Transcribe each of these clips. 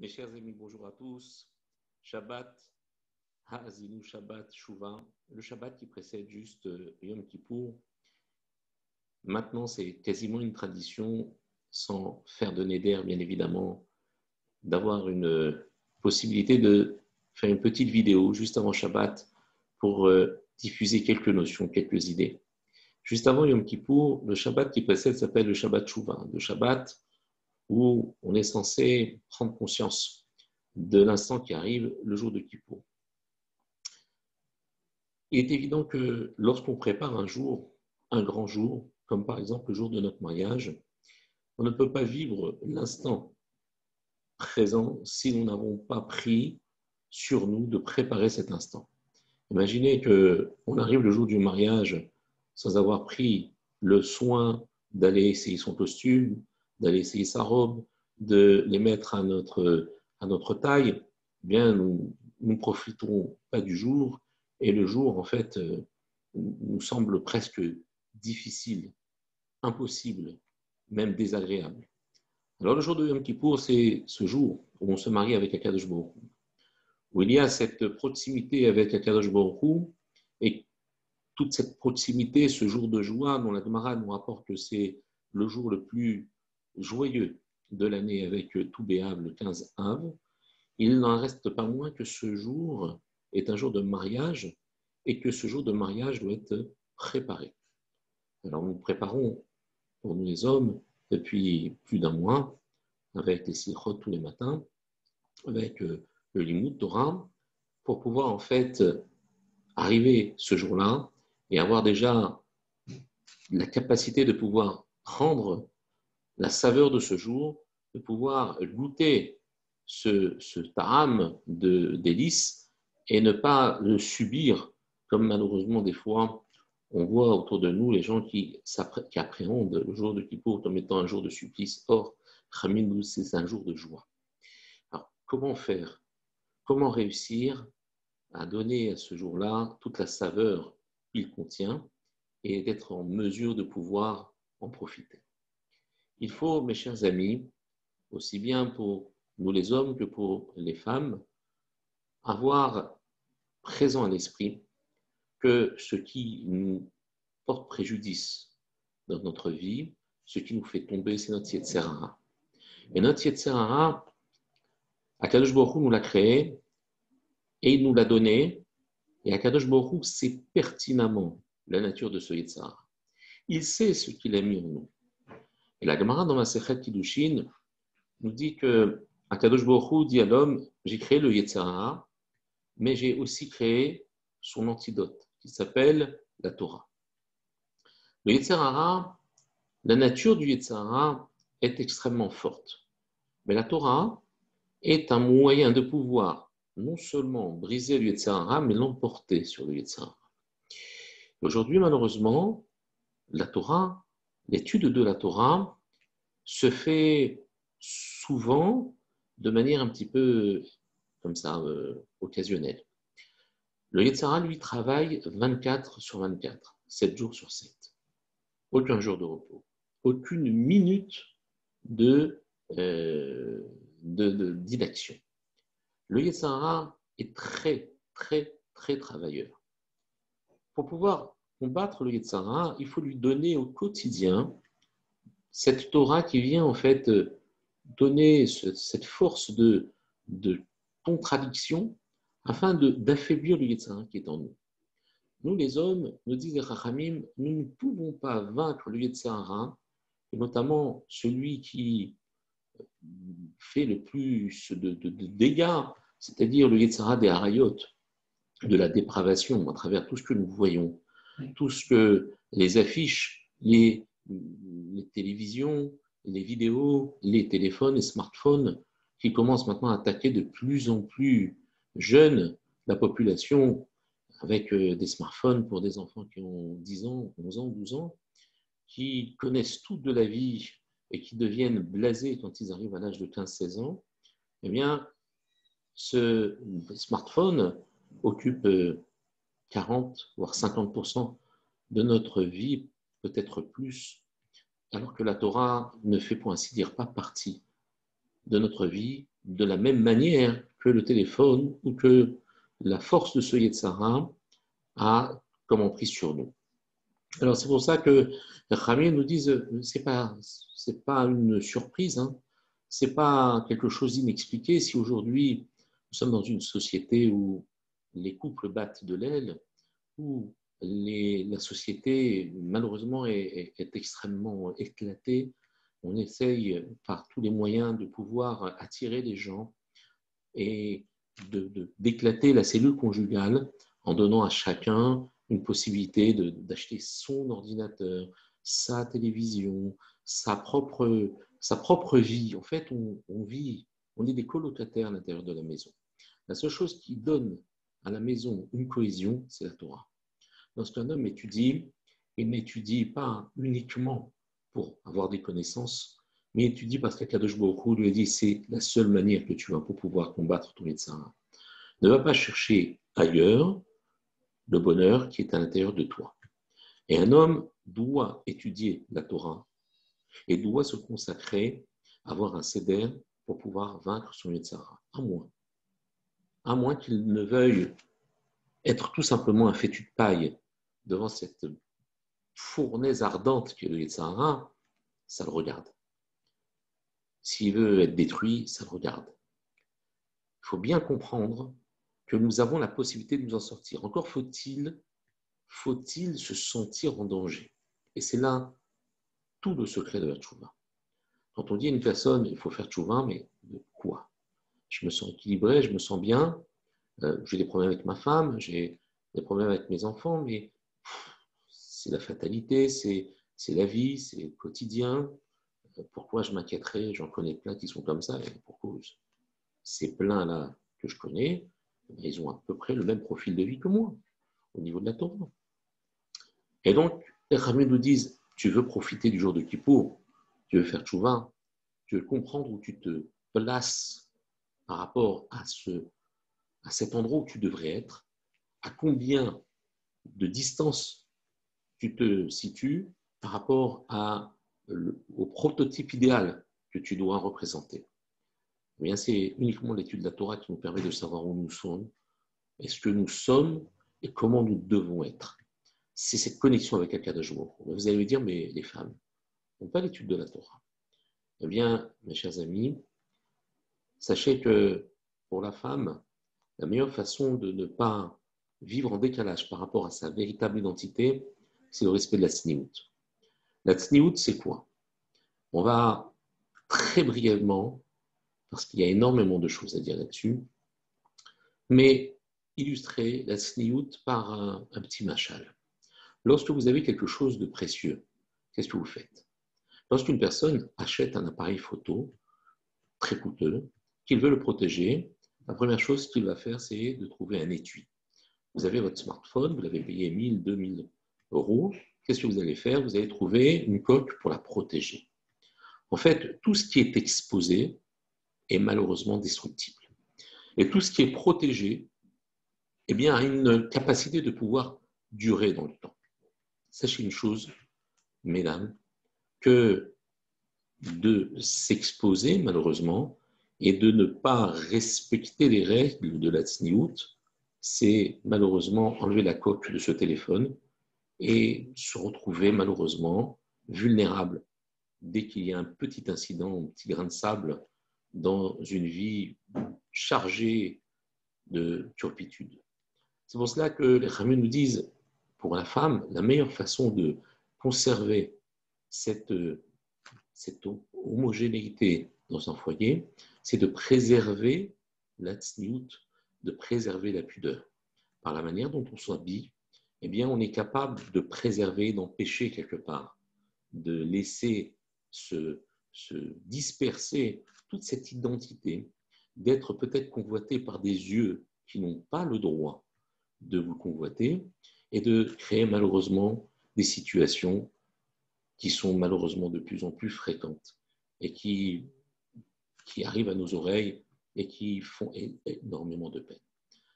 Mes chers amis, bonjour à tous. Shabbat, Ha'azinu Shabbat, Shuvah, le Shabbat qui précède juste Yom Kippour. Maintenant, c'est quasiment une tradition, sans faire de neder, bien évidemment, d'avoir une possibilité de faire une petite vidéo juste avant Shabbat pour diffuser quelques notions, quelques idées. Juste avant Yom Kippour, le Shabbat qui précède s'appelle le Shabbat Shuvah, le Shabbat où on est censé prendre conscience de l'instant qui arrive, le jour de Kippour. Il est évident que lorsqu'on prépare un jour, un grand jour, comme par exemple le jour de notre mariage, on ne peut pas vivre l'instant présent si nous n'avons pas pris sur nous de préparer cet instant. Imaginez qu'on arrive le jour du mariage sans avoir pris le soin d'aller essayer son costume, d'aller essayer sa robe, de les mettre à notre taille. Eh bien, nous ne profitons pas du jour et le jour, en fait, nous semble presque difficile, impossible, même désagréable. Alors, le jour de Yom Kippour, c'est ce jour où on se marie avec Akadosh Baruch Hu, où il y a cette proximité avec Akadosh Baruch Hu, et toute cette proximité, ce jour de joie dont la Gemara nous rapporte que c'est le jour le plus joyeux de l'année avec tout Béav, le 15 Av, il n'en reste pas moins que ce jour est un jour de mariage et que ce jour de mariage doit être préparé. Alors nous préparons pour nous les hommes depuis plus d'un mois avec les sikhot tous les matins, avec le Limud Torah, pour pouvoir en fait arriver ce jour-là et avoir déjà la capacité de pouvoir prendre la saveur de ce jour, de pouvoir goûter ce ta'am de délices et ne pas le subir, comme malheureusement des fois on voit autour de nous les gens qui appréhendent le jour de Kippour comme étant un jour de supplice. Or, Chamin, c'est un jour de joie. Alors, comment faire? Comment réussir à donner à ce jour-là toute la saveur qu'il contient et d'être en mesure de pouvoir en profiter? Il faut, mes chers amis, aussi bien pour nous les hommes que pour les femmes, avoir présent à l'esprit que ce qui nous porte préjudice dans notre vie, ce qui nous fait tomber, c'est notre Yetzer Hara. Et notre Yetzer Hara, Akadosh Baruch Hu nous l'a créé et il nous l'a donné. Et Akadosh Baruch Hu sait pertinemment la nature de ce Yetzer Hara. Il sait ce qu'il a mis en nous. Et la Gemara dans la Sechet Kiddushin nous dit que Akadosh Baruch Hu dit à l'homme, j'ai créé le Yetzer Hara, mais j'ai aussi créé son antidote, qui s'appelle la Torah. Le Yetzer Hara, la nature du Yetzer Hara est extrêmement forte. Mais la Torah est un moyen de pouvoir non seulement briser le Yetzer Hara, mais l'emporter sur le Yetzer Hara. Aujourd'hui, malheureusement, la Torah, l'étude de la Torah se fait souvent de manière un petit peu comme ça, occasionnelle. Le Yetzer Hara, lui, travaille 24 sur 24, 7 jours sur 7. Aucun jour de repos, aucune minute d'inaction. Le Yetzer Hara est très, très, très travailleur. Pour pouvoir combattre le Yetzer Hara, il faut lui donner au quotidien cette Torah qui vient en fait donner cette force de contradiction afin d'affaiblir le Yetzer Hara qui est en nous. Nous, les hommes, nous disent les Chachamim, nous ne pouvons pas vaincre le Yetzer Hara, et notamment celui qui fait le plus de dégâts, c'est-à-dire le Yetzer Hara des Harayot, de la dépravation à travers tout ce que nous voyons, tout ce que les affiches, les télévisions, les vidéos, les téléphones, les smartphones, qui commencent maintenant à attaquer de plus en plus jeunes la population avec des smartphones pour des enfants qui ont 10 ans, 11 ans, 12 ans, qui connaissent tout de la vie et qui deviennent blasés quand ils arrivent à l'âge de 15-16 ans, eh bien, ce smartphone occupe 40 voire 50% de notre vie, peut-être plus, alors que la Torah ne fait pour ainsi dire pas partie de notre vie de la même manière que le téléphone ou que la force de ce Yetzara a comme emprise sur nous. Alors c'est pour ça que les Khamim nous disent c'est pas une surprise, hein, c'est pas quelque chose d'inexpliqué. Si aujourd'hui nous sommes dans une société où les couples battent de l'aile, où la société malheureusement est extrêmement éclatée, on essaye par tous les moyens de pouvoir attirer les gens et d'éclater la cellule conjugale en donnant à chacun une possibilité d'acheter son ordinateur, sa télévision, sa propre vie. En fait, on vit, on est des colocataires à l'intérieur de la maison. La seule chose qui donne à la maison une cohésion, c'est la Torah. Lorsqu'un homme étudie, il n'étudie pas uniquement pour avoir des connaissances, mais il étudie parce qu'Akadosh Baruch Hu lui a dit c'est la seule manière que tu as pour pouvoir combattre ton Yetzara. Ne va pas chercher ailleurs le bonheur qui est à l'intérieur de toi. Et un homme doit étudier la Torah et doit se consacrer, avoir un seder pour pouvoir vaincre son Yetzara. À moins qu'il ne veuille être tout simplement un fétu de paille devant cette fournaise ardente qui est le Yetzara, ça le regarde. S'il veut être détruit, ça le regarde. Il faut bien comprendre que nous avons la possibilité de nous en sortir. Encore faut-il se sentir en danger. Et c'est là tout le secret de la tchouva. Quand on dit à une personne, il faut faire tchouva, mais de quoi? Je me sens équilibré, je me sens bien, j'ai des problèmes avec ma femme, j'ai des problèmes avec mes enfants, mais c'est la fatalité, c'est la vie, c'est le quotidien. Pourquoi je m'inquiéterais? J'en connais plein qui sont comme ça, et pour cause. Ces pleins-là que je connais, ils ont à peu près le même profil de vie que moi, au niveau de la Torah. Et donc, les Khamim nous disent, tu veux profiter du jour de Kippour, tu veux faire tchouva, tu veux comprendre où tu te places par rapport à cet endroit où tu devrais être, à combien de distance tu te situes par rapport au prototype idéal que tu dois représenter. Eh bien, c'est uniquement l'étude de la Torah qui nous permet de savoir où nous sommes, et ce que nous sommes et comment nous devons être. C'est cette connexion avec Akadosh Baruch Hu. Vous allez me dire, mais les femmes n'ont pas l'étude de la Torah. Eh bien, mes chers amis, sachez que pour la femme, la meilleure façon de ne pas vivre en décalage par rapport à sa véritable identité, c'est le respect de la tsniout. La tsniout, c'est quoi? On va très brièvement, parce qu'il y a énormément de choses à dire là-dessus, mais illustrer la tsniout par un petit machal. Lorsque vous avez quelque chose de précieux, qu'est-ce que vous faites? Lorsqu'une personne achète un appareil photo très coûteux, qu'il veut le protéger, la première chose qu'il va faire, c'est de trouver un étui. Vous avez votre smartphone, vous l'avez payé 1000, 2000 euros. Qu'est-ce que vous allez faire? Vous allez trouver une coque pour la protéger. En fait, tout ce qui est exposé est malheureusement destructible. Et tout ce qui est protégé, eh bien, a une capacité de pouvoir durer dans le temps. Sachez une chose, mesdames, que de s'exposer, malheureusement, et de ne pas respecter les règles de la tsniout, c'est malheureusement enlever la coque de ce téléphone et se retrouver malheureusement vulnérable dès qu'il y a un petit incident, un petit grain de sable dans une vie chargée de turpitude. C'est pour cela que les Khamim nous disent, pour la femme, la meilleure façon de conserver cette homogénéité dans un foyer, c'est de préserver la tsniout, de préserver la pudeur. Par la manière dont on s'habille, eh bien, on est capable de préserver, d'empêcher quelque part, de laisser se disperser toute cette identité, d'être peut-être convoité par des yeux qui n'ont pas le droit de vous convoiter et de créer malheureusement des situations qui sont malheureusement de plus en plus fréquentes et qui arrivent à nos oreilles et qui font énormément de peine.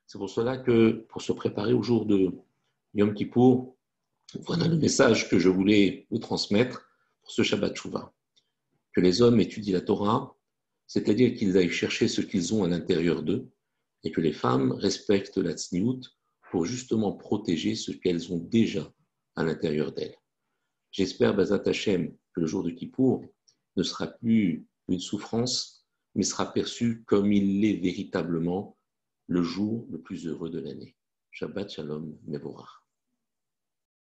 C'est pour cela que, pour se préparer au jour de Yom Kippour, voilà le message que je voulais vous transmettre pour ce Shabbat Shuvah. Que les hommes étudient la Torah, c'est-à-dire qu'ils aillent chercher ce qu'ils ont à l'intérieur d'eux et que les femmes respectent la tsniout pour justement protéger ce qu'elles ont déjà à l'intérieur d'elles. J'espère, Bezat Hashem, que le jour de Kippour ne sera plus une souffrance, mais sera perçu comme il l'est véritablement le jour le plus heureux de l'année. Shabbat Shalom Mevorach.